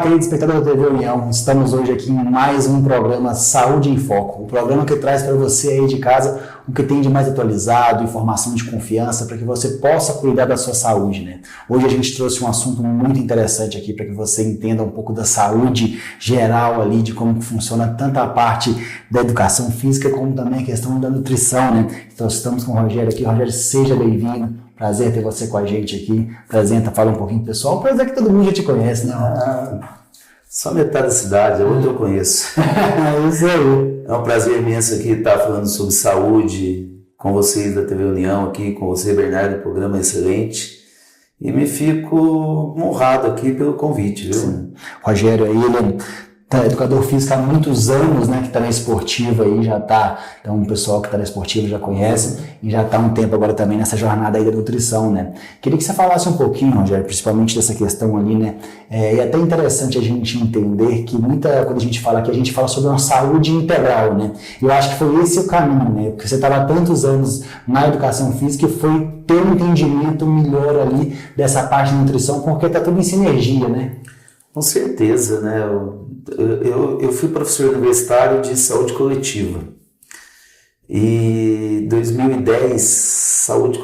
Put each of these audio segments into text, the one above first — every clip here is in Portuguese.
querido espectador da TV União, estamos hoje aqui em mais um programa Saúde em Foco, o programa que traz para você aí de casa o que tem de mais atualizado, informação de confiança para que você possa cuidar da sua saúde, né? Hoje a gente trouxe um assunto muito interessante aqui para que você entenda um pouco da saúde geral ali, de como funciona tanto a parte da educação física como também a questão da nutrição, né? Então estamos com o Rogério aqui. Rogério, seja bem-vindo. Prazer ter você com a gente aqui. Apresenta, fala um pouquinho pessoal. Prazer que todo mundo já te conhece, né? Só metade da cidade, a outra eu conheço. Isso aí. É um prazer imenso aqui estar falando sobre saúde com vocês da TV União aqui, com você, Bernardo, um programa excelente. E me fico honrado aqui pelo convite, viu? Sim. Rogério aí, ele é educador físico há muitos anos, né, que está na esportiva aí, já está, então o pessoal que está na esportiva já conhece e já está há um tempo agora também nessa jornada aí da nutrição, né. Queria que você falasse um pouquinho, Rogério, principalmente dessa questão ali, né, e é até interessante a gente entender que quando a gente fala aqui, a gente fala sobre uma saúde integral, né, e eu acho que foi esse o caminho, né, porque você estava há tantos anos na educação física e foi ter um entendimento melhor ali dessa parte de nutrição, porque está tudo em sinergia, né. Com certeza, né? Eu fui professor universitário de saúde coletiva e em 2010 saúde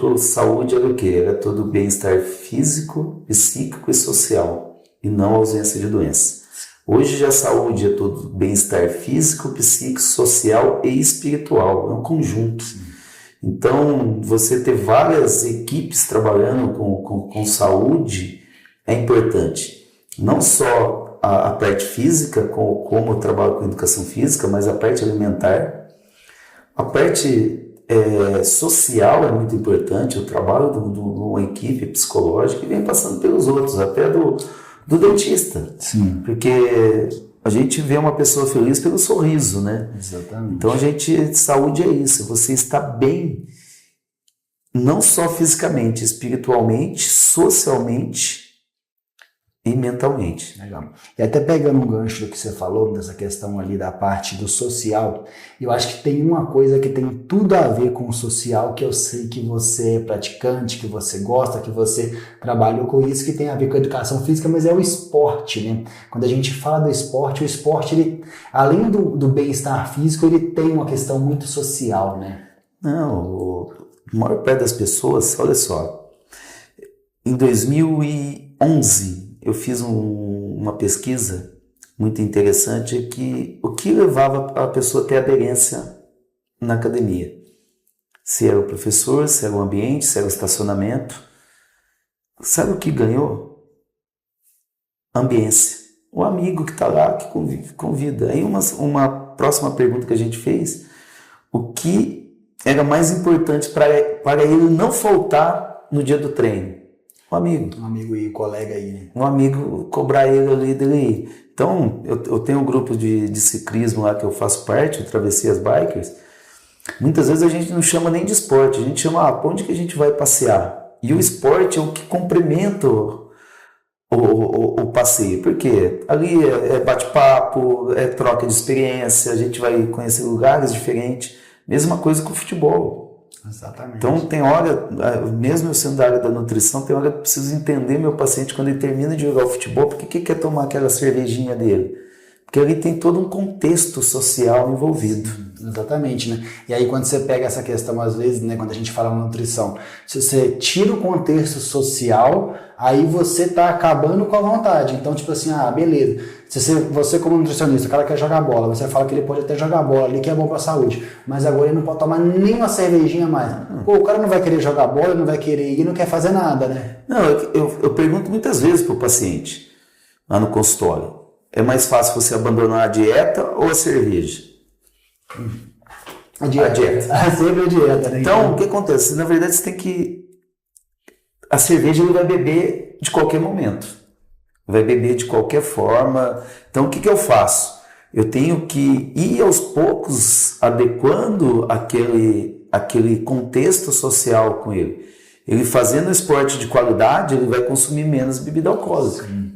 era o quê? Era todo o bem-estar físico, psíquico e social e não ausência de doença. Hoje já a saúde é todo bem-estar físico, psíquico, social e espiritual, é um conjunto. Então você ter várias equipes trabalhando com saúde é importante. Não só a parte física, como eu trabalho com educação física, mas a parte alimentar. A parte social é muito importante, o trabalho de uma equipe psicológica e vem passando pelos outros, até do dentista. Sim. Porque a gente vê uma pessoa feliz pelo sorriso, né? Exatamente. Então saúde é isso, você está bem, não só fisicamente, espiritualmente, socialmente e mentalmente. Legal. E até pegando um gancho do que você falou, dessa questão ali da parte do social, eu acho que tem uma coisa que tem tudo a ver com o social, que eu sei que você é praticante, que você gosta, que você trabalhou com isso, que tem a ver com a educação física, mas é o esporte, né? Quando a gente fala do esporte, o esporte, ele, além do bem-estar físico, ele tem uma questão muito social, né? Não, a maior parte das pessoas, olha só, em 2011, eu fiz uma pesquisa muito interessante que o que levava a pessoa a ter aderência na academia. Se era o professor, se era o ambiente, se era o estacionamento. Sabe o que ganhou? Ambiência. O amigo que está lá, que convida. Aí uma próxima pergunta que a gente fez, o que era mais importante para ele não faltar no dia do treino? Um amigo e colega aí, né? Um amigo cobrar ele ali dele ir. Então, eu tenho um grupo de ciclismo lá que eu faço parte, eu travessei as bikers. Muitas vezes a gente não chama nem de esporte, a gente chama, para onde que a gente vai passear? E o esporte é o que complementa o passeio, porque ali é bate-papo, é troca de experiência, a gente vai conhecer lugares diferentes. Mesma coisa com o futebol. Exatamente. Então tem hora, mesmo eu sendo da área da nutrição, tem hora que eu preciso entender meu paciente quando ele termina de jogar o futebol, porque que quer tomar aquela cervejinha dele? Porque ali tem todo um contexto social envolvido. Sim, exatamente, né? E aí quando você pega essa questão, às vezes, né, quando a gente fala nutrição, se você tira o contexto social, aí você tá acabando com a vontade. Então, tipo assim, beleza. Se você como nutricionista, o cara quer jogar bola, você fala que ele pode até jogar bola ali, que é bom pra saúde, mas agora ele não pode tomar nem uma cervejinha mais. Pô, o cara não vai querer jogar bola, não vai querer ir, não quer fazer nada, né? Não, eu pergunto muitas vezes pro paciente, lá no consultório, é mais fácil você abandonar a dieta ou a cerveja? A dieta. Sempre a dieta, né? Então, o que acontece? Na verdade, você tem que... A cerveja ele vai beber de qualquer momento. Vai beber de qualquer forma. Então, o que eu faço? Eu tenho que ir aos poucos adequando aquele contexto social com ele. Ele fazendo esporte de qualidade, ele vai consumir menos bebida alcoólica. Sim.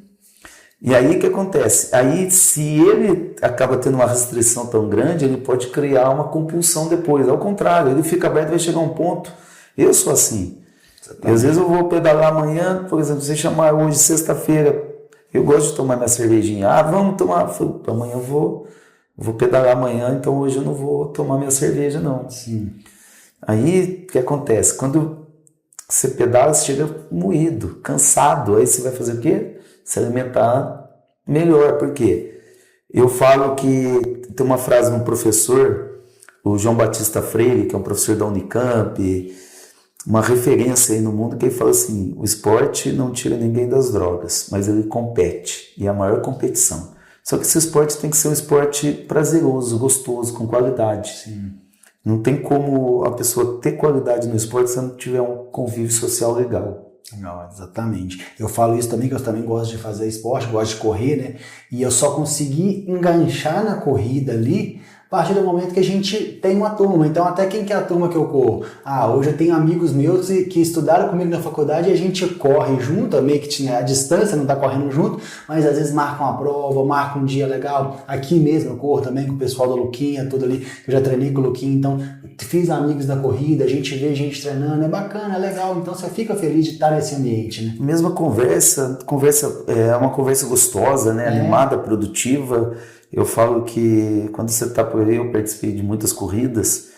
E aí o que acontece? Aí se ele acaba tendo uma restrição tão grande, ele pode criar uma compulsão depois. Ao contrário, ele fica aberto, vai chegar a um ponto. Eu sou assim. E às vezes eu vou pedalar amanhã, por exemplo, você chamar hoje sexta-feira, Eu gosto de tomar minha cervejinha. Ah, vamos tomar. Amanhã eu vou pedalar amanhã, então hoje eu não vou tomar minha cerveja, não. Sim. Aí, o que acontece? Quando você pedala, você chega moído, cansado. Aí você vai fazer o quê? Se alimentar melhor. Por quê? Eu falo que tem uma frase de um professor, o João Batista Freire, que é um professor da Unicamp, uma referência aí no mundo, que ele fala assim: o esporte não tira ninguém das drogas, mas ele compete, e é a maior competição. Só que esse esporte tem que ser um esporte prazeroso, gostoso, com qualidade. Sim. Não tem como a pessoa ter qualidade no esporte se não tiver um convívio social legal. Não, exatamente. Eu falo isso também, que eu também gosto de fazer esporte, gosto de correr, né? E eu só consegui enganchar na corrida ali a partir do momento que a gente tem uma turma. Então, até quem que é a turma que eu corro? Hoje eu tenho amigos meus que estudaram comigo na faculdade e a gente corre junto, meio que tinha a distância, não tá correndo junto, mas às vezes marca uma prova, marca um dia legal. Aqui mesmo eu corro também com o pessoal da Luquinha, tudo ali, eu já treinei com o Luquinha, então fiz amigos da corrida, a gente vê gente treinando, é bacana, é legal, então você fica feliz de estar nesse ambiente, né? Mesma conversa é uma conversa gostosa, né? Animada, produtiva. Eu falo que quando você está por aí, eu participei de muitas corridas,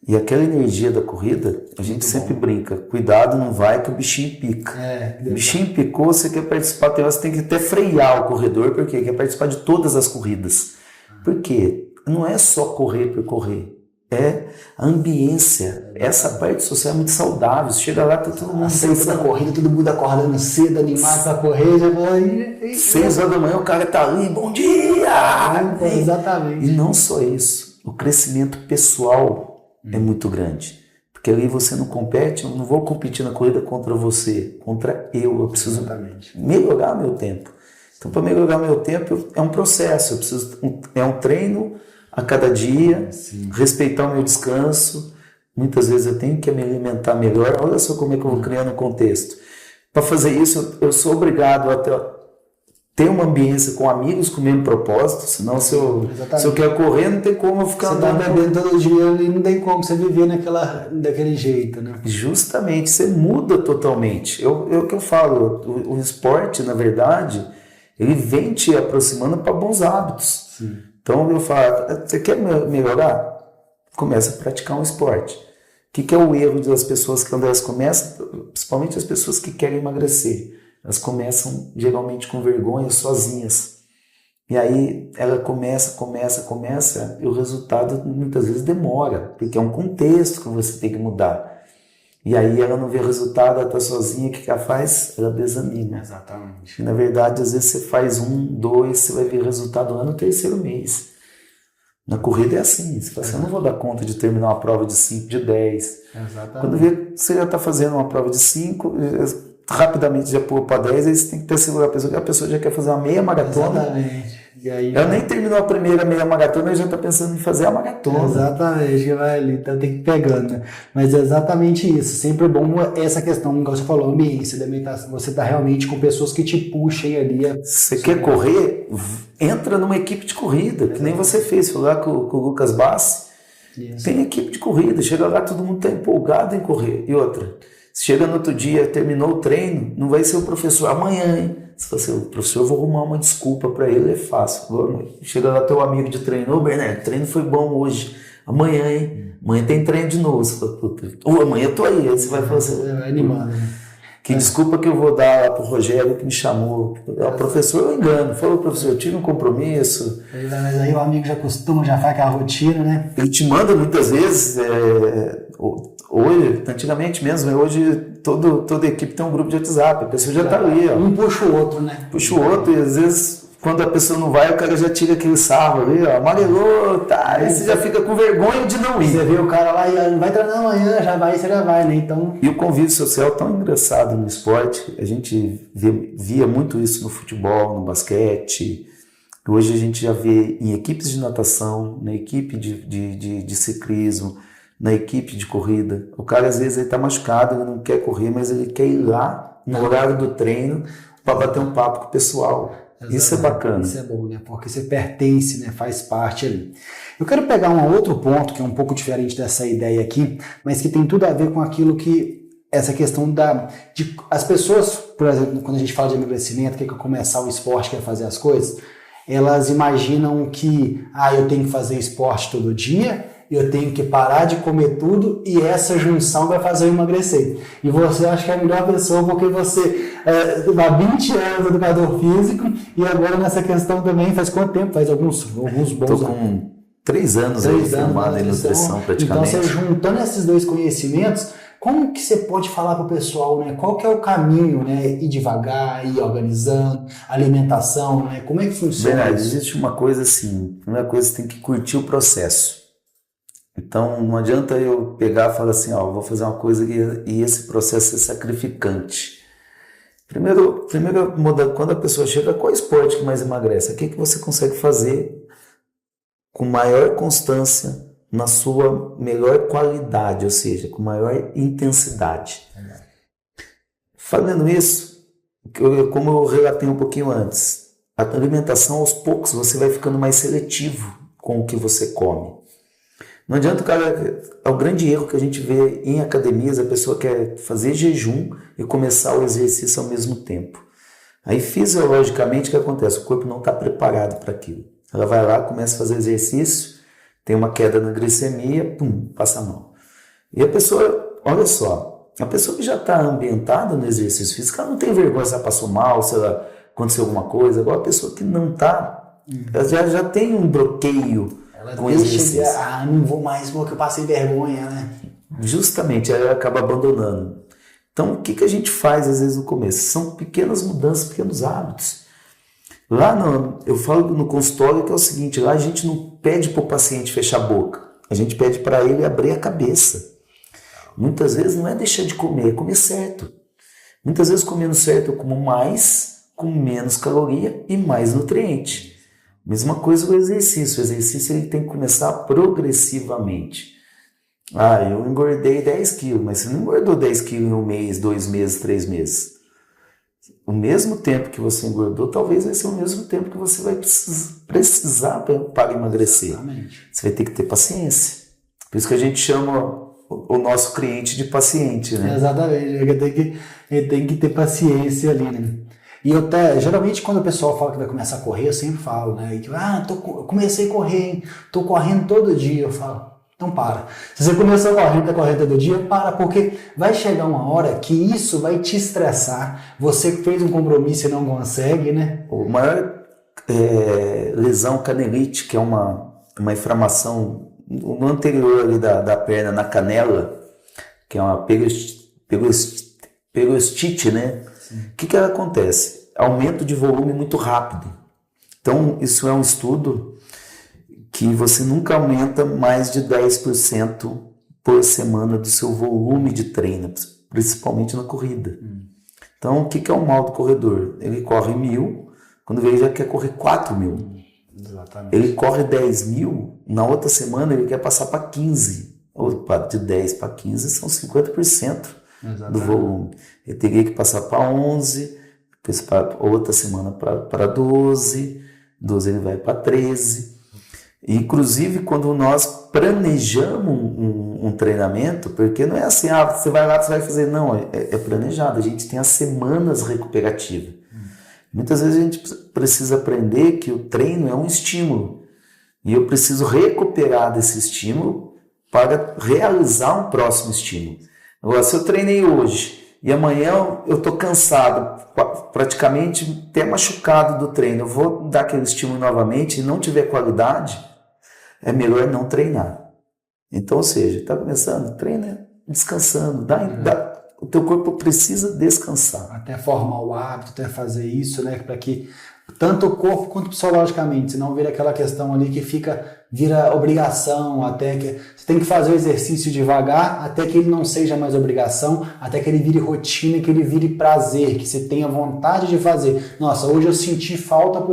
e aquela energia da corrida, a gente sempre brinca: cuidado, não vai que o bichinho pica. O bichinho picou, você quer participar, você tem que até frear o corredor, porque quer participar de todas as corridas. Por quê? Não é só correr por correr. É a ambiência, essa parte social é muito saudável. Você chega lá, tá todo mundo da corrida, todo mundo acordando cedo, animado pra correr, já vai. 6 horas da manhã o cara tá ali, bom dia! Exatamente. E não só isso, o crescimento pessoal é muito grande. Porque ali você não compete, eu não vou competir na corrida contra você, contra eu preciso melhorar meu tempo. Então, para melhorar meu tempo, é um processo, é um treino a cada dia, respeitar o meu descanso. Muitas vezes eu tenho que me alimentar melhor. Olha só como é que eu vou criando um contexto. Para fazer isso, eu sou obrigado a ter uma ambiência com amigos com o mesmo propósito. Senão, se eu quero correr, não tem como eu ficar andando. Você tá bebendo todo dia e não tem como você viver daquele jeito, né? Justamente, você muda totalmente. É o que eu falo, o esporte, na verdade, ele vem te aproximando para bons hábitos. Sim. Então eu falo: você quer melhorar? Começa a praticar um esporte. O que é o erro das pessoas que, quando elas começam, principalmente as pessoas que querem emagrecer, elas começam geralmente com vergonha, sozinhas. E aí ela começa, e o resultado muitas vezes demora, porque é um contexto que você tem que mudar. E aí ela não vê resultado, ela está sozinha, o que ela faz? Ela desanima. Exatamente. E na verdade, às vezes você faz 1, 2, você vai ver resultado lá no 3º mês. Na corrida é assim, você fala assim: eu não vou dar conta de terminar uma prova de 5, de 10. Exatamente. Quando vê, você já está fazendo uma prova de 5, rapidamente já pulou para 10, aí você tem que ter segurar a pessoa já quer fazer uma meia maratona. Exatamente. E aí, ela nem terminou a primeira meia maratona e já está pensando em fazer a maratona. Exatamente, que vai ali, então tem que ir pegando, né? Mas é exatamente isso, sempre é bom essa questão, como você falou, ambiência da alimentação, você tá realmente com pessoas que te puxem ali. Você quer correr? Entra numa equipe de corrida, que nem você fez, foi lá com o Lucas Bassi. Isso. Tem equipe de corrida, chega lá, todo mundo está empolgado em correr. E outra, chega no outro dia, terminou o treino, não vai ser o professor amanhã, hein? Se você, o professor, eu vou arrumar uma desculpa para ele, é fácil. Chega lá teu amigo de treino: ô Bernardo, o treino foi bom hoje, amanhã, hein? Amanhã tem treino de novo. Você fala: puta, amanhã eu tô aí você vai fazer. Animado, né? Que desculpa que eu vou dar lá pro Rogério que me chamou. O professor, eu engano. Falou: professor, eu tive um compromisso. Mas aí o amigo já acostuma, já faz aquela rotina, né? Ele te manda muitas vezes, hoje, antigamente mesmo, hoje toda equipe tem um grupo de WhatsApp, a pessoa já está ali. Ó. Um puxa o outro, né? Puxa o outro, e às vezes, quando a pessoa não vai, o cara já tira aquele sarro ali, ó, amarelou, tá, aí você já fica com vergonha de não ir. Você vê o cara lá e não vai treinar amanhã, você já vai, né? Então... E o convívio social tão engraçado no esporte, a gente via muito isso no futebol, no basquete. Hoje a gente já vê em equipes de natação, na equipe de ciclismo, na equipe de corrida. O cara às vezes está machucado, ele não quer correr, mas ele quer ir lá no horário do treino para bater um papo com o pessoal. Exatamente. Isso é bacana. Isso é bom, né? Porque você pertence, né? Faz parte ali. Eu quero pegar um outro ponto que é um pouco diferente dessa ideia aqui, mas que tem tudo a ver com aquilo que essa questão de as pessoas, por exemplo, quando a gente fala de emagrecimento, quer começar o esporte, quer fazer as coisas, elas imaginam que eu tenho que fazer esporte todo dia, eu tenho que parar de comer tudo e essa junção vai fazer eu emagrecer. E você acha que é a melhor pessoa porque você há 20 anos educador físico e agora nessa questão também faz quanto tempo? Faz alguns bons Estou com 3 anos aí formado em nutrição praticamente. Então você juntando esses dois conhecimentos, como que você pode falar para o pessoal, né? Qual que é o caminho, né? Ir devagar, ir organizando, alimentação, né? Como é que funciona? Verdade, existe uma coisa assim, a primeira coisa, você tem que curtir o processo. Então não adianta eu pegar e falar assim, vou fazer uma coisa e esse processo é sacrificante. Primeiro, quando a pessoa chega, qual esporte que mais emagrece? O que você consegue fazer com maior constância, na sua melhor qualidade, ou seja, com maior intensidade. Falando isso, como eu relatei um pouquinho antes, a alimentação aos poucos você vai ficando mais seletivo com o que você come. Não adianta, cara, é o grande erro que a gente vê em academias, a pessoa quer fazer jejum e começar o exercício ao mesmo tempo. Aí fisiologicamente o que acontece? O corpo não está preparado para aquilo. Ela vai lá, começa a fazer exercício, tem uma queda na glicemia, passa mal. E a pessoa, olha só, a pessoa que já está ambientada no exercício físico, ela não tem vergonha se ela passou mal, se ela aconteceu alguma coisa, igual a pessoa que não está, ela já tem um bloqueio com o exercício. Não vou mais porque eu passei vergonha, né? Justamente, ela acaba abandonando. Então, o que a gente faz às vezes no começo? São pequenas mudanças, pequenos hábitos. Lá eu falo no consultório que é o seguinte, lá a gente não pede para o paciente fechar a boca, a gente pede para ele abrir a cabeça. Muitas vezes não é deixar de comer, é comer certo. Muitas vezes comendo certo eu como mais, com menos caloria e mais nutriente. Mesma coisa com o exercício ele tem que começar progressivamente. Eu engordei 10 quilos, mas você não engordou 10 quilos em 1 mês, 2 meses, 3 meses. O mesmo tempo que você engordou, talvez vai ser o mesmo tempo que você vai precisar para emagrecer. Exatamente. Você vai ter que ter paciência. Por isso que a gente chama o nosso cliente de paciente, né? Exatamente, ele tem que ter paciência ali, né? E geralmente quando o pessoal fala que vai começar a correr, eu sempre falo, né? Eu comecei a correr, hein? Tô correndo todo dia, eu falo. Então para. Se você começou tá correndo todo dia, para, porque vai chegar uma hora que isso vai te estressar. Você fez um compromisso e não consegue, né? O maior lesão canelite, que é uma inflamação no anterior ali da perna, na canela, que é uma perostite, né? O que acontece? Aumento de volume muito rápido. Então, isso é um estudo que você nunca aumenta mais de 10% por semana do seu volume de treino, principalmente na corrida. Então, o que é o mal do corredor? Ele corre 1.000, quando ele já quer correr 4.000. Exatamente. Ele corre 10.000, na outra semana ele quer passar para 15. De 10 para 15 são 50% do volume. Ele teria que passar para 11, depois para outra semana para 12, 12 ele vai para 13. Inclusive, quando nós planejamos um treinamento, porque não é assim, você vai lá, você vai fazer, não, é planejado, a gente tem as semanas recuperativas. Muitas vezes a gente precisa aprender que o treino é um estímulo, e eu preciso recuperar desse estímulo para realizar um próximo estímulo. Agora, se eu treinei hoje, e amanhã eu estou cansado, praticamente até machucado do treino, eu vou dar aquele estímulo novamente e não tiver qualidade, é melhor não treinar. Então, ou seja, está começando, treina descansando, o teu corpo precisa descansar. Até formar o hábito, até fazer isso, né? Para que tanto o corpo quanto psicologicamente, senão vira aquela questão ali que vira obrigação, até que você tem que fazer o exercício devagar, até que ele não seja mais obrigação, até que ele vire rotina, que ele vire prazer, que você tenha vontade de fazer. Nossa, hoje eu senti falta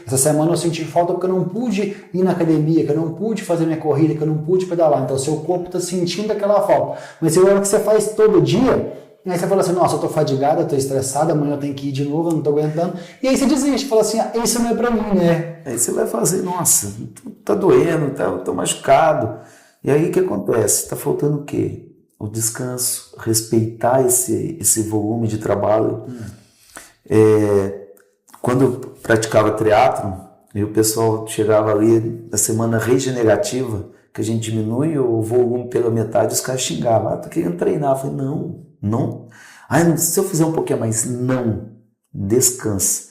essa semana eu senti falta porque eu não pude ir na academia, que eu não pude fazer minha corrida, que eu não pude pedalar. Então, seu corpo está sentindo aquela falta. Mas se a hora que você faz todo dia, e aí você fala assim, nossa, eu tô fadigado, eu tô estressado, amanhã eu tenho que ir de novo, eu não tô aguentando. E aí você desiste, fala assim, isso não é pra mim, né? Aí você vai fazer, nossa, tá doendo, tô machucado. E aí o que acontece? Tá faltando o quê? o descanso, respeitar esse volume de trabalho. Quando eu praticava triatlon, e o pessoal chegava ali na semana regenerativa, que a gente diminui o volume pela metade, os caras xingavam, tô querendo treinar. Eu falei, não. Se eu fizer um pouquinho a mais, não, descansa.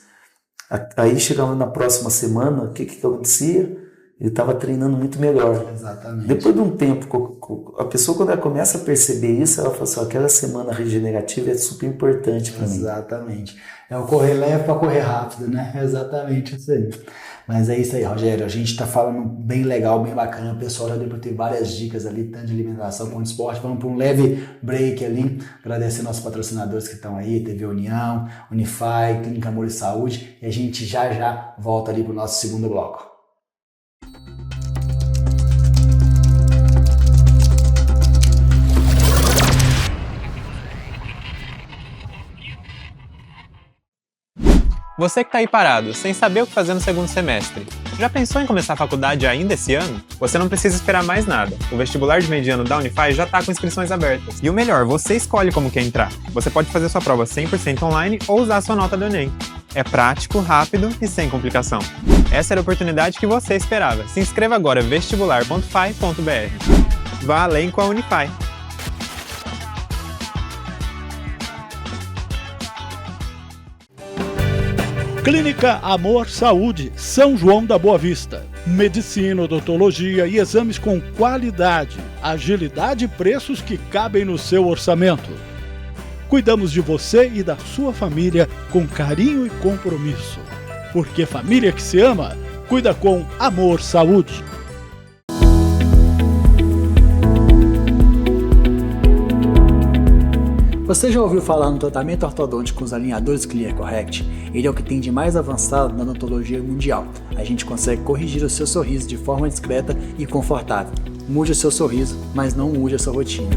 Aí chegava na próxima semana, o que acontecia? Ele estava treinando muito melhor. Exatamente. Depois de um tempo, a pessoa quando ela começa a perceber isso, ela fala assim, aquela semana regenerativa é super importante para mim. Exatamente. É o correr leve para correr rápido, né? Exatamente isso aí. Mas é isso aí, Rogério. A gente está falando bem legal, bem bacana. O pessoal já deu para ter várias dicas ali, tanto de alimentação quanto de esporte. Vamos para um leve break ali. Agradecer nossos patrocinadores que estão aí, TV União, Unify, Clínica Amor e Saúde. E a gente já volta ali para o nosso segundo bloco. Você que está aí parado, sem saber o que fazer no segundo semestre, já pensou em começar a faculdade ainda esse ano? Você não precisa esperar mais nada. O vestibular de meio de ano da Unify já está com inscrições abertas. E o melhor, você escolhe como quer entrar. Você pode fazer sua prova 100% online ou usar a sua nota do Enem. É prático, rápido e sem complicação. Essa era a oportunidade que você esperava. Se inscreva agora vestibular.fi.br. Vá além com a Unify. Clínica Amor Saúde, São João da Boa Vista. Medicina, odontologia e exames com qualidade, agilidade e preços que cabem no seu orçamento. Cuidamos de você e da sua família com carinho e compromisso. Porque família que se ama, cuida com Amor Saúde. Você já ouviu falar no tratamento ortodôntico com os alinhadores Clear Correct? Ele é o que tem de mais avançado na odontologia mundial. A gente consegue corrigir o seu sorriso de forma discreta e confortável. Mude o seu sorriso, mas não mude a sua rotina.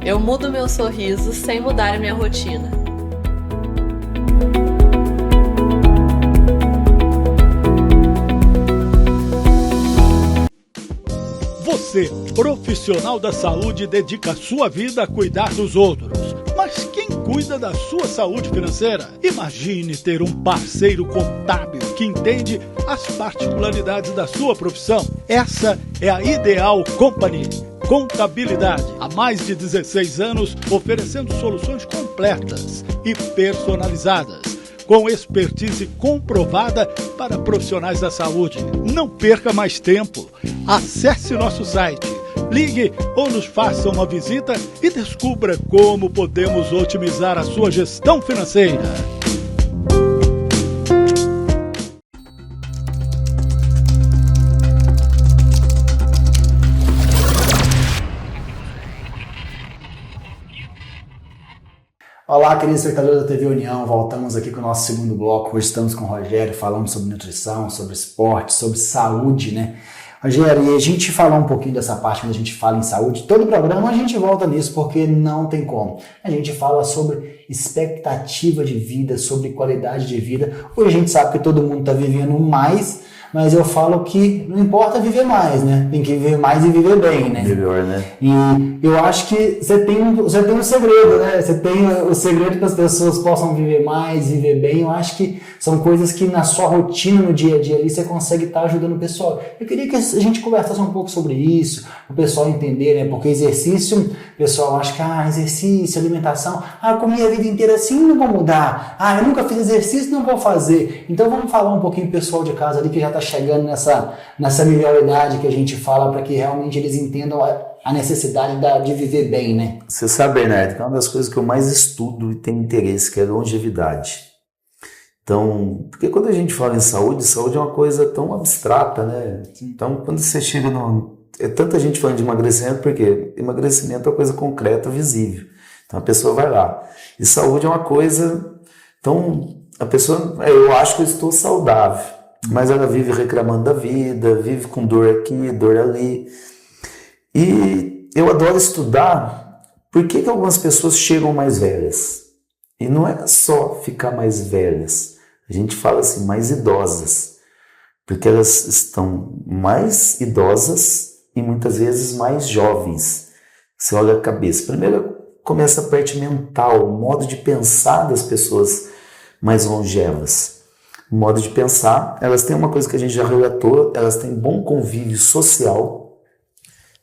Eu mudo meu sorriso sem mudar a minha rotina. Você, profissional da saúde, dedica a sua vida a cuidar dos outros. Mas quem cuida da sua saúde financeira? Imagine ter um parceiro contábil que entende as particularidades da sua profissão. Essa é a Ideal Company Contabilidade. Há mais de 16 anos oferecendo soluções completas e personalizadas, com expertise comprovada para profissionais da saúde. Não perca mais tempo. Acesse nosso site, ligue ou nos faça uma visita e descubra como podemos otimizar a sua gestão financeira. Olá, queridos espectadores da TV União, voltamos aqui com o nosso segundo bloco. Hoje estamos com o Rogério, falando sobre nutrição, sobre esporte, sobre saúde, né? Rogério, e a gente falar um pouquinho dessa parte quando a gente fala em saúde, todo programa a gente volta nisso porque não tem como. A gente fala sobre expectativa de vida, sobre qualidade de vida. Hoje a gente sabe que todo mundo está vivendo mais, mas eu falo que não importa viver mais, né? Tem que viver mais e viver bem, né? Melhor, né? E eu acho que você tem um segredo, né? Você tem o segredo que as pessoas possam viver mais, viver bem. Eu acho que são coisas que na sua rotina, no dia a dia ali, você consegue estar ajudando o pessoal. Eu queria que a gente conversasse um pouco sobre isso, o pessoal entender, né? Porque exercício, o pessoal acha que, exercício, alimentação, eu comi a vida inteira assim, não vou mudar. Eu nunca fiz exercício, não vou fazer. Então vamos falar um pouquinho pro pessoal de casa ali que já está chegando nessa melhoridade que a gente fala para que realmente eles entendam a necessidade de viver bem, né? Você sabe, Bernardo, que é uma das coisas que eu mais estudo e tenho interesse, que é a longevidade. Então, porque quando a gente fala em saúde é uma coisa tão abstrata, né? Então, quando você chega é tanta gente falando de emagrecimento, porque emagrecimento é uma coisa concreta, visível. Então, a pessoa vai lá. E saúde é uma coisa... Então, a pessoa... Eu acho que eu estou saudável. mas ela vive reclamando da vida, vive com dor aqui, dor ali. E eu adoro estudar por que algumas pessoas chegam mais velhas. E não é só ficar mais velhas, a gente fala assim, mais idosas, porque elas estão mais idosas e muitas vezes mais jovens. Você olha a cabeça, primeiro começa a parte mental, o modo de pensar das pessoas mais longevas. O modo de pensar, elas têm uma coisa que a gente já relatou, elas têm bom convívio social,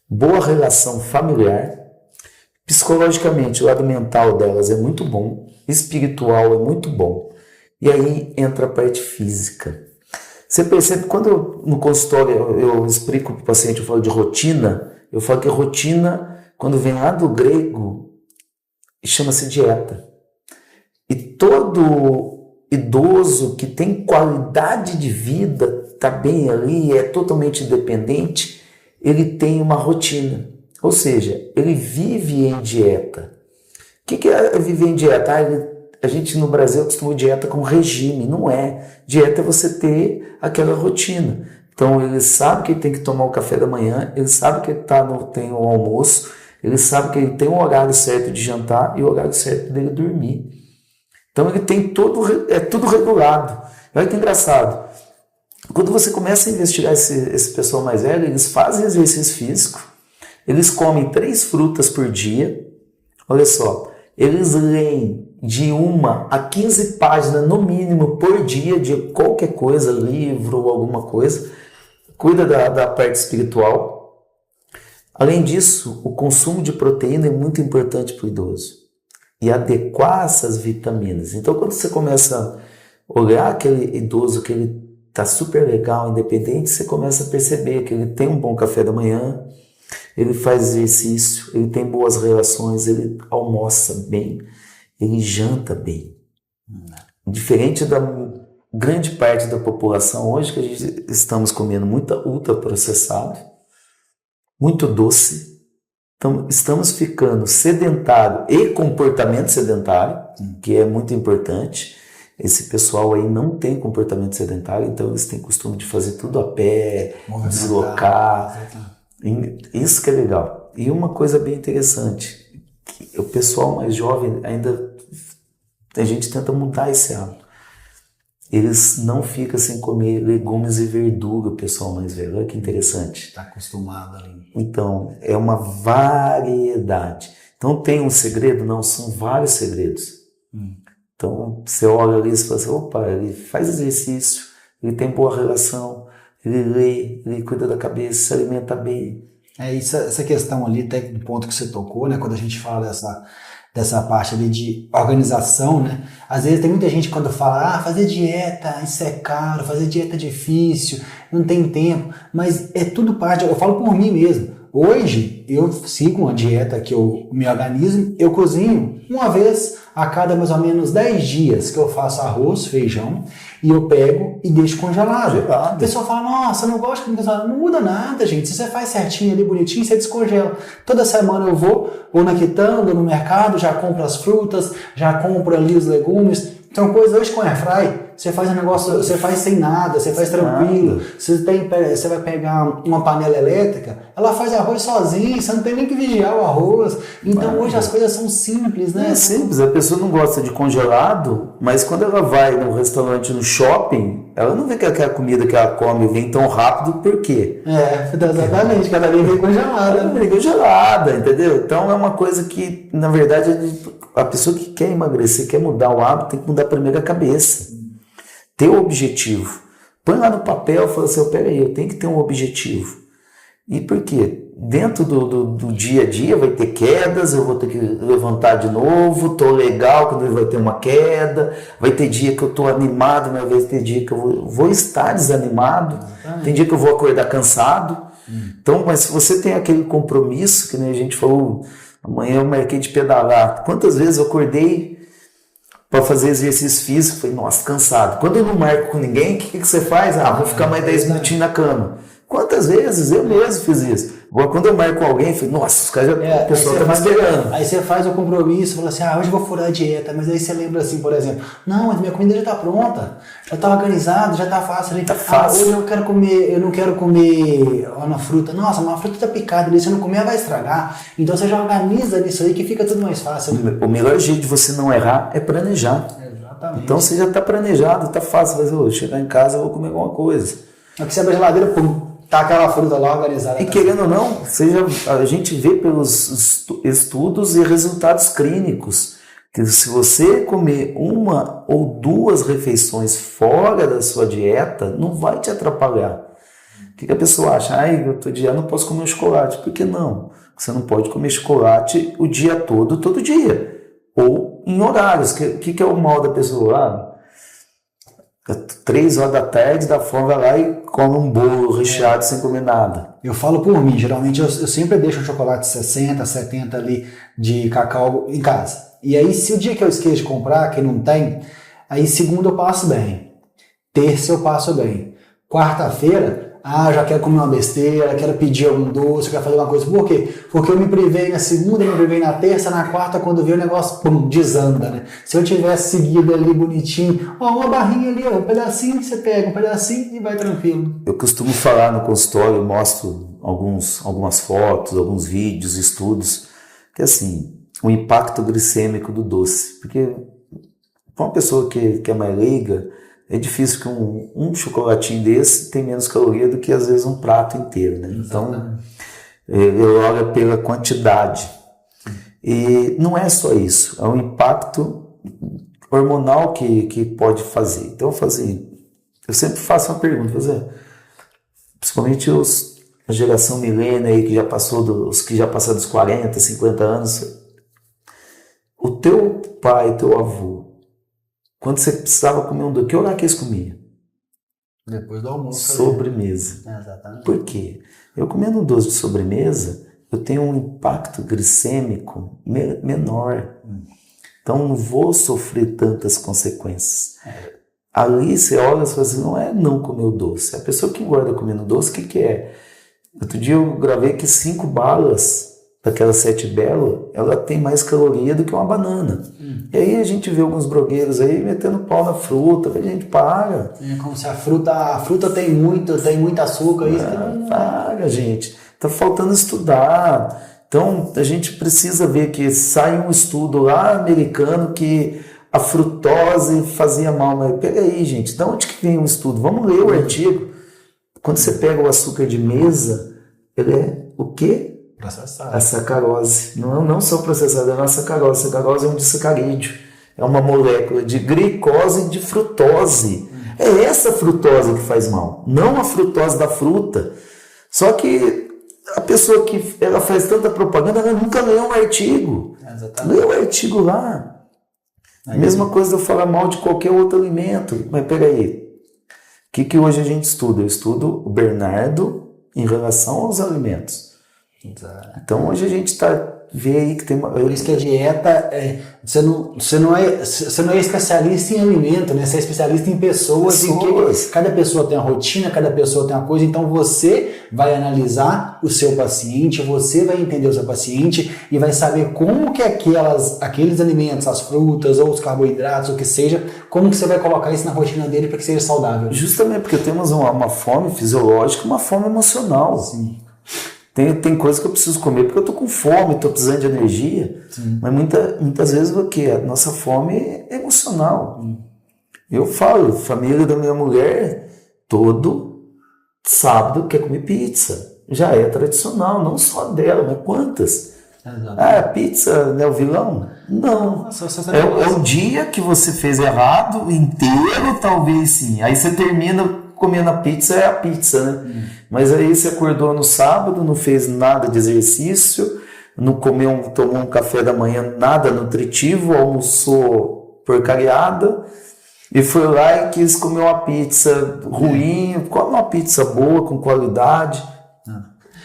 boa relação familiar, psicologicamente o lado mental delas é muito bom, espiritual é muito bom. E aí entra a parte física. Você percebe, quando no consultório eu explico para o paciente, eu falo de rotina, eu falo que rotina, quando vem lá do grego, chama-se dieta. E todo idoso que tem qualidade de vida, está bem ali, é totalmente independente, ele tem uma rotina. Ou seja, ele vive em dieta. O que é viver em dieta? A gente no Brasil costuma dieta como regime. Não é. Dieta é você ter aquela rotina. Então ele sabe que ele tem que tomar o café da manhã, ele sabe que ele tem o almoço, ele sabe que ele tem o horário certo de jantar e o horário certo dele dormir. Então ele tem tudo regulado. Olha que engraçado. Quando você começa a investigar esse pessoal mais velho, eles fazem exercício físico, eles comem 3 frutas por dia, olha só, eles leem de 1 a 15 páginas no mínimo por dia de qualquer coisa, livro ou alguma coisa, cuida da parte espiritual. Além disso, o consumo de proteína é muito importante para o idoso e adequar essas vitaminas. Então quando você começa a olhar aquele idoso que ele está super legal, independente, você começa a perceber que ele tem um bom café da manhã, ele faz exercício, ele tem boas relações, ele almoça bem, ele janta bem. Diferente da grande parte da população hoje, que a gente estamos comendo muito ultraprocessado, muito doce, então estamos ficando sedentário e comportamento sedentário, que é muito importante. Esse pessoal aí não tem comportamento sedentário, então eles têm costume de fazer tudo a pé, deslocar. Isso que é legal. E uma coisa bem interessante, que o pessoal mais jovem ainda, a gente tenta mudar esse hábito. Eles não ficam sem comer legumes e verdura, o pessoal mais velho. Olha que interessante. Está acostumado ali. Então, é uma variedade. Então tem um segredo? Não, são vários segredos. Então, você olha ali e fala assim, opa, ele faz exercício, ele tem boa relação, ele lê, ele cuida da cabeça, se alimenta bem. Essa questão ali, até do ponto que você tocou, né, quando a gente fala dessa parte ali de organização, né, às vezes tem muita gente quando fala, fazer dieta, isso é caro, fazer dieta é difícil, não tem tempo, mas é tudo parte, eu falo por mim mesmo. Hoje, eu sigo uma dieta que eu me organizo, eu cozinho uma vez a cada mais ou menos 10 dias que eu faço arroz, feijão, e eu pego e deixo congelado. O pessoal fala, nossa, eu não gosto de comer congelado. Não muda nada, gente. Se você faz certinho ali, bonitinho, você descongela. Toda semana eu vou na quitanda, no mercado, já compro as frutas, já compro ali os legumes. Então, coisa hoje com airfry, você faz um negócio, você faz sem nada, você faz tranquilo. Você vai pegar uma panela elétrica, ela faz arroz sozinha, você não tem nem que vigiar o arroz. Então, hoje as coisas são simples, né? É simples, a pessoa não gosta de congelado, mas quando ela vai no restaurante, no shopping, ela não vê que aquela comida que ela come vem tão rápido, por quê? Exatamente, cada vez vem congelada. Vem congelada, entendeu? Então, é uma coisa que, na verdade, a pessoa que quer emagrecer, quer mudar o hábito, tem que mudar primeiro a cabeça. Ter um objetivo. Põe lá no papel e fala assim, peraí, eu tenho que ter um objetivo. E por quê? Dentro do dia a dia vai ter quedas, eu vou ter que levantar de novo, tô legal quando vai ter uma queda, vai ter dia que eu tô animado, mas vai ter dia que eu vou estar desanimado, tem dia que eu vou acordar cansado. Então, mas se você tem aquele compromisso, que nem a gente falou, amanhã eu marquei de pedalar. Quantas vezes eu acordei para fazer exercício físico, falei, nossa, cansado. Quando eu não marco com ninguém, o que você faz? Vou ficar mais 10 minutinhos na cama. Quantas vezes eu mesmo fiz isso? Agora, quando eu marco alguém, eu falo, nossa, os caras o pessoal tá me esperando. Aí você faz o compromisso, fala assim, hoje eu vou furar a dieta, mas aí você lembra assim, por exemplo, não, mas minha comida já tá pronta, já tá organizada, já tá fácil ali. Tá fácil. Hoje eu não quero comer uma fruta, nossa, uma fruta tá picada ali, se eu não comer ela vai estragar. Então você já organiza nisso aí que fica tudo mais fácil. O melhor jeito de você não errar é planejar. Exatamente. Então você já está planejado, está fácil. Mas chegar em casa eu vou comer alguma coisa. É que você abre a geladeira, pum, tá aquela fruta lá organizada. E querendo ou não, a gente vê pelos estudos e resultados clínicos que se você comer 1 ou 2 refeições fora da sua dieta, não vai te atrapalhar. O que a pessoa acha? Eu tô dia, não posso comer chocolate. Por que não? Você não pode comer chocolate o dia todo dia. Ou em horários. O que é o mal da pessoa? 3 horas da tarde, da fome, vai lá e come um bolo recheado sem comer nada. Eu falo por mim, geralmente eu sempre deixo um chocolate 60, 70 ali de cacau em casa. E aí, se o dia que eu esqueço de comprar, que não tem, aí segunda eu passo bem. Terça eu passo bem. Quarta-feira, já quero comer uma besteira, quero pedir algum doce, quero fazer uma coisa. Por quê? Porque eu me privei na segunda, me privei na terça, na quarta, quando vê o negócio, pum, desanda, né? Se eu tivesse seguido ali bonitinho, uma barrinha ali, um pedacinho, você pega um pedacinho e vai tranquilo. Eu costumo falar no consultório, eu mostro algumas fotos, alguns vídeos, estudos, que assim, o impacto glicêmico do doce. Porque para uma pessoa que é mais leiga, é difícil que um chocolatinho desse tem menos caloria do que às vezes um prato inteiro, né? Então, eu olho pela quantidade. E não é só isso, é um impacto hormonal que pode fazer. Então, eu sempre faço uma pergunta, principalmente a geração milênio aí que já passou os que já passaram dos 40, 50 anos. O teu pai, teu avô, quando você precisava comer um doce, que horário que eles comiam? Depois do almoço. Sobremesa. Exatamente. Por quê? Eu comendo um doce de sobremesa, eu tenho um impacto glicêmico menor. Então não vou sofrer tantas consequências. Ali você olha e fala assim, não é não comer o doce. A pessoa que engorda comendo doce, o que é? Outro dia eu gravei que 5 balas daquela 7 Belo, ela tem mais caloria do que uma banana. E aí a gente vê alguns blogueiros aí metendo pau na fruta, a gente paga. É como se a fruta tem muito açúcar. Isso paga, gente. Tá faltando estudar. Então a gente precisa ver que sai um estudo lá americano que a frutose fazia mal. Mas pega aí, gente, de onde que vem o estudo? Vamos ler o artigo. Quando você pega o açúcar de mesa, ele é o quê? Processado. A sacarose. Não só processada, é a sacarose. A sacarose é um disacarídeo. É uma molécula de glicose e de frutose. É essa frutose que faz mal, não a frutose da fruta. Só que a pessoa que ela faz tanta propaganda, ela nunca leu um artigo. Lê o artigo lá. Mesma coisa de eu falar mal de qualquer outro alimento. Mas peraí, o que hoje a gente estuda? Eu estudo o Bernardo em relação aos alimentos. Então hoje a gente vê aí que tem uma... Por isso que a dieta, você não é especialista em alimento, né? Você é especialista em pessoas. Em que cada pessoa tem uma rotina, cada pessoa tem uma coisa, então você vai analisar o seu paciente, você vai entender o seu paciente e vai saber como que aqueles alimentos, as frutas ou os carboidratos, o que seja, como que você vai colocar isso na rotina dele para que seja saudável. Justamente porque temos uma fome fisiológica, uma fome emocional. Sim. Tem coisa que eu preciso comer porque eu estou com fome, estou precisando de energia. Sim. Mas muitas vezes o que? A nossa fome é emocional. Eu falo, família da minha mulher, todo sábado quer comer pizza. Já é tradicional, não só dela, mas quantas? Pizza não é o vilão? Não. É o dia que você fez errado inteiro, talvez sim. Aí você termina comendo a pizza, é a pizza, né? Mas aí você acordou no sábado, não fez nada de exercício, não tomou um café da manhã nada nutritivo, almoçou porcariada e foi lá e quis comer uma pizza ruim. Come uma pizza boa, com qualidade,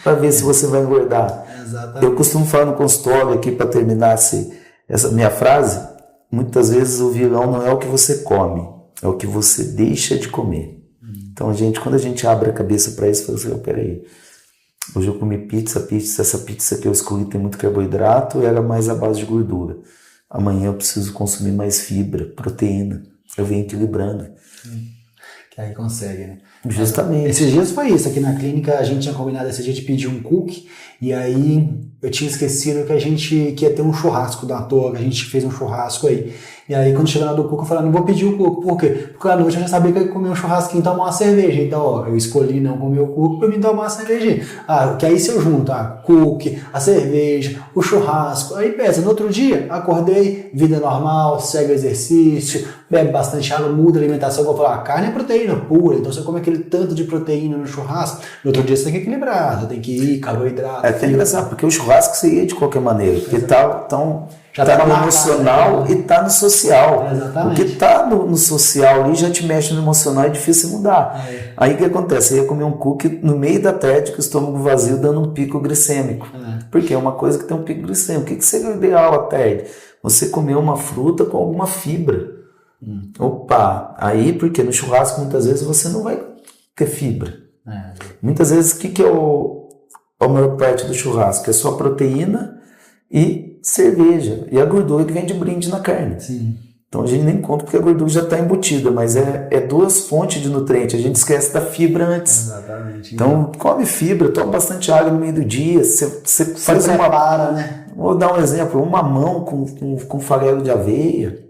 para ver se você vai engordar. Exatamente. Eu costumo falar no consultório aqui, para terminar essa minha frase, muitas vezes o vilão não é o que você come, é o que você deixa de comer. Então, quando a gente abre a cabeça para isso, fala assim, peraí, Hoje eu comi essa pizza que eu escolhi tem muito carboidrato, era mais à base de gordura. Amanhã eu preciso consumir mais fibra, proteína. Eu venho equilibrando. Que aí consegue, né? Justamente. Esses dias foi isso, aqui na clínica a gente tinha combinado esse dia de pedir um cookie, e aí eu tinha esquecido que ia ter um churrasco da toa, que a gente fez um churrasco aí. E aí quando chegou na do cookie eu falei, não vou pedir o cookie, por quê? Porque à noite eu já sabia que eu ia comer um churrasquinho e tomar uma cerveja, então ó, eu escolhi não comer o cookie pra mim tomar uma cervejinha. Que aí se eu junto cookie, a cerveja, o churrasco, aí pensa, no outro dia, acordei, vida normal, segue o exercício, bebe bastante água, muda a alimentação, vou falar, carne é proteína pura, então você come aquele tanto de proteína no churrasco, no outro dia você tem que equilibrar, você tem que ir, carboidrato. É engraçado, porque o churrasco você ia de qualquer maneira, porque tá já tá tá no emocional, né? E tá no social. Exatamente. O que tá no social ali já te mexe no emocional, é difícil mudar. Aí o que acontece? Eu ia comer um cookie no meio da tarde com o estômago vazio dando um pico glicêmico. Porque é uma coisa que tem um pico glicêmico. O que seria o ideal à tarde? Você comer uma fruta com alguma fibra. Opa! Aí, porque no churrasco muitas vezes você não vai ter fibra. Muitas vezes o que é a maior parte do churrasco? É só proteína e cerveja, e a gordura que vem de brinde na carne. Sim. Então a gente nem conta porque a gordura já está embutida, mas é duas fontes de nutrientes, a gente esquece da fibra antes. Exatamente. Então come fibra, toma bastante água no meio do dia, você faz prepara, né? Vou dar um exemplo, um mamão com farelo de aveia,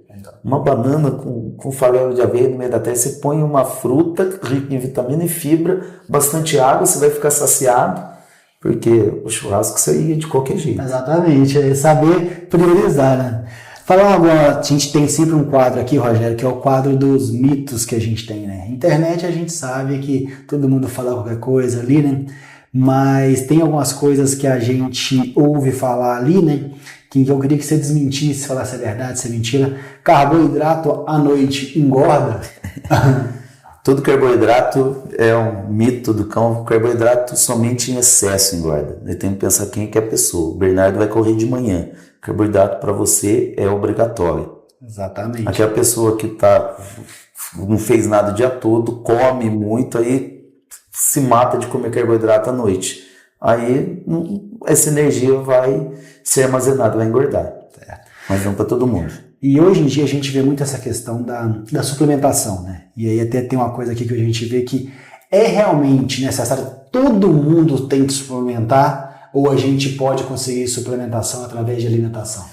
uma banana com farelo de aveia no meio da terra, você põe uma fruta rica em vitamina e fibra, bastante água, você vai ficar saciado. Porque o churrasco saía de qualquer jeito. Exatamente, é saber priorizar, né? Falar agora, a gente tem sempre um quadro aqui, Rogério, que é o quadro dos mitos que a gente tem, né? Internet a gente sabe que todo mundo fala qualquer coisa ali, né? Mas tem algumas coisas que a gente ouve falar ali, né? Que eu queria que você desmentisse, falasse se é verdade, se é mentira. Carboidrato à noite engorda? Todo carboidrato é um mito do cão. O carboidrato somente em excesso engorda. Eu tenho que pensar quem é que é a pessoa. O Bernardo vai correr de manhã. Carboidrato para você é obrigatório. Exatamente. Aquela pessoa que não fez nada o dia todo, come muito, aí se mata de comer carboidrato à noite. Aí essa energia vai ser armazenada, vai engordar. Mas não para todo mundo. E hoje em dia a gente vê muito essa questão da suplementação, né? E aí até tem uma coisa aqui que a gente vê que é realmente necessário, todo mundo tem que suplementar, ou a gente pode conseguir suplementação através de alimentação?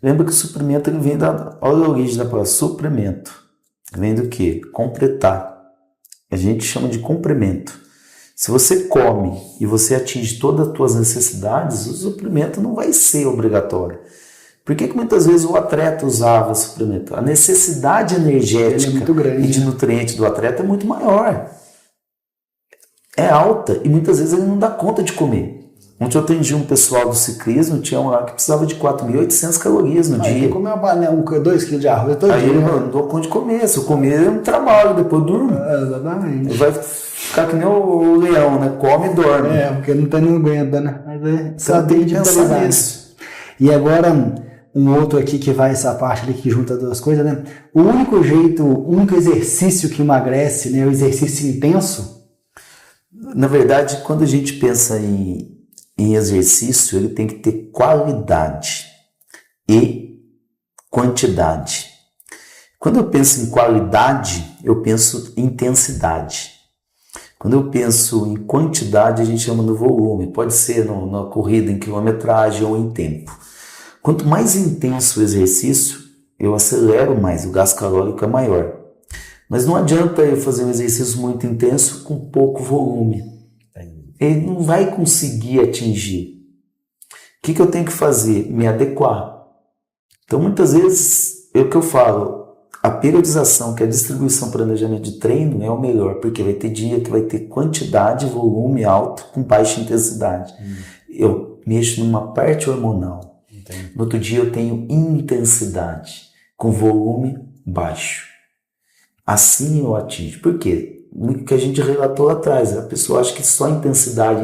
Lembra que o suplemento ele vem olha a origem da palavra, suplemento. Vem do quê? Completar. A gente chama de complemento. Se você come e você atinge todas as suas necessidades, o suplemento não vai ser obrigatório. Por que muitas vezes o atleta usava suplemento? A necessidade energética muito grande, e de nutrientes do atleta é muito maior. É alta e muitas vezes ele não dá conta de comer. Ontem eu atendi um pessoal do ciclismo, tinha um lá que precisava de 4.800 calorias no dia. Comer uma panela, 2 kg de arroz todo aí dia. Ele não dou conta de comer. Se eu comer, eu não trabalho, depois eu durmo. Exatamente. Vai ficar que nem o leão, né? Come e dorme. Porque não aguenta, né? Mas só tem que pensar nisso. E agora, um outro aqui que vai essa parte ali que junta duas coisas, né? O único exercício que emagrece, né? É o exercício intenso. Na verdade, quando a gente pensa em exercício, ele tem que ter qualidade e quantidade. Quando eu penso em qualidade, eu penso em intensidade. Quando eu penso em quantidade, a gente chama no volume. Pode ser na corrida, em quilometragem ou em tempo. Quanto mais intenso o exercício, eu acelero mais, o gasto calórico é maior. Mas não adianta eu fazer um exercício muito intenso com pouco volume. Ele não vai conseguir atingir. O que eu tenho que fazer? Me adequar. Então, muitas vezes, é o que eu falo, a periodização, que é a distribuição, planejamento de treino, é o melhor, porque vai ter dia que vai ter quantidade, volume alto, com baixa intensidade. Eu mexo numa parte hormonal. No outro dia eu tenho intensidade, com volume baixo. Assim eu atingo. Por quê? O que a gente relatou lá atrás, a pessoa acha que só intensidade,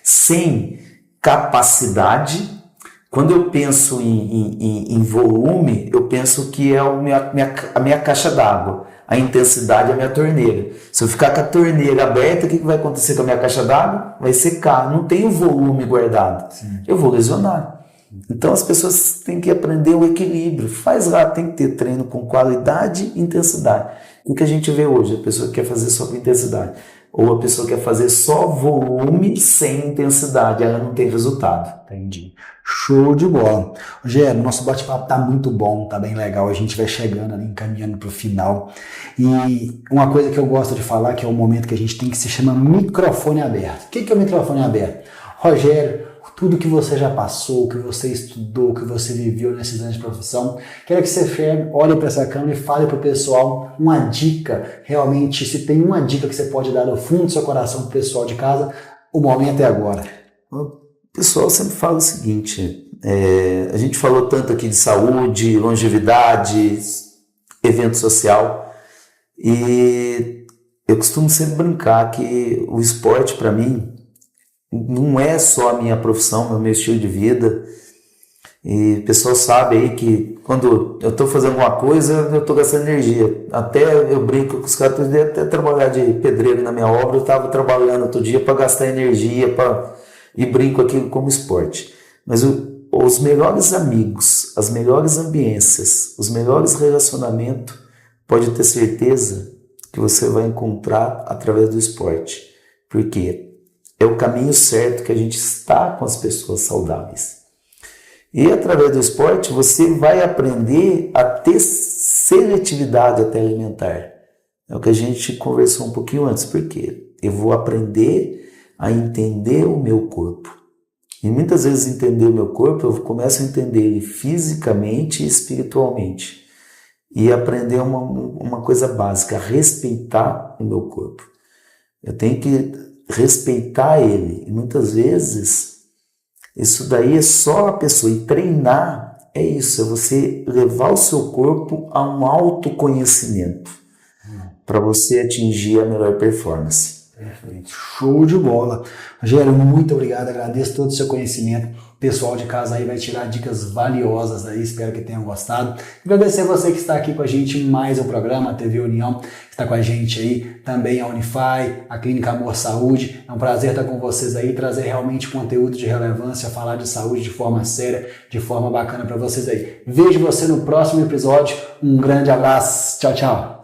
sem capacidade. Quando eu penso em volume, eu penso que é a minha caixa d'água. a intensidade é a minha torneira. Se eu ficar com a torneira aberta, o que vai acontecer com a minha caixa d'água? Vai secar, não tem o volume guardado. Sim. Eu vou lesionar. Então as pessoas têm que aprender o equilíbrio. Faz lá, tem que ter treino com qualidade e intensidade. O que a gente vê hoje? A pessoa quer fazer só com intensidade. Ou a pessoa quer fazer só volume sem intensidade, ela não tem resultado. Entendi. Show de bola. Rogério, nosso bate-papo tá muito bom, tá bem legal, a gente vai chegando ali, encaminhando pro final. E uma coisa que eu gosto de falar, que é o momento que a gente tem, que se chama microfone aberto. O que é o microfone aberto? Rogério, tudo que você já passou, que você estudou, que você viveu nesses anos de profissão, quero que você chegue, olhe para essa câmera e fale para o pessoal uma dica, realmente, se tem uma dica que você pode dar do fundo do seu coração para o pessoal de casa, o momento é agora. O pessoal sempre fala o seguinte, a gente falou tanto aqui de saúde, longevidade, evento social, e eu costumo sempre brincar que o esporte, para mim, não é só a minha profissão, é o meu estilo de vida. E o pessoal sabe aí que quando eu estou fazendo alguma coisa, eu estou gastando energia. Até eu brinco com os caras, até trabalhar de pedreiro na minha obra, eu estava trabalhando outro dia para gastar energia, e brinco aquilo como esporte. Mas os melhores amigos, as melhores ambiências, os melhores relacionamentos, pode ter certeza que você vai encontrar através do esporte. Por quê? É o caminho certo que a gente está com as pessoas saudáveis. E através do esporte você vai aprender a ter seletividade até alimentar. É o que a gente conversou um pouquinho antes. Por quê? Eu vou aprender a entender o meu corpo. E muitas vezes entender o meu corpo, eu começo a entender ele fisicamente e espiritualmente. E aprender uma coisa básica, respeitar o meu corpo. Eu tenho que respeitar ele, e muitas vezes isso daí é só a pessoa, e treinar é isso, é você levar o seu corpo a um autoconhecimento para você atingir a melhor performance. Perfeito, show de bola. Rogério, muito obrigado, agradeço todo o seu conhecimento. O pessoal de casa aí vai tirar dicas valiosas aí, espero que tenham gostado. Agradecer a você que está aqui com a gente em mais um programa, a TV União, que está com a gente aí, também a Unify, a Clínica Amor Saúde. É um prazer estar com vocês aí, trazer realmente conteúdo de relevância, falar de saúde de forma séria, de forma bacana para vocês aí. Vejo você no próximo episódio, um grande abraço, tchau, tchau.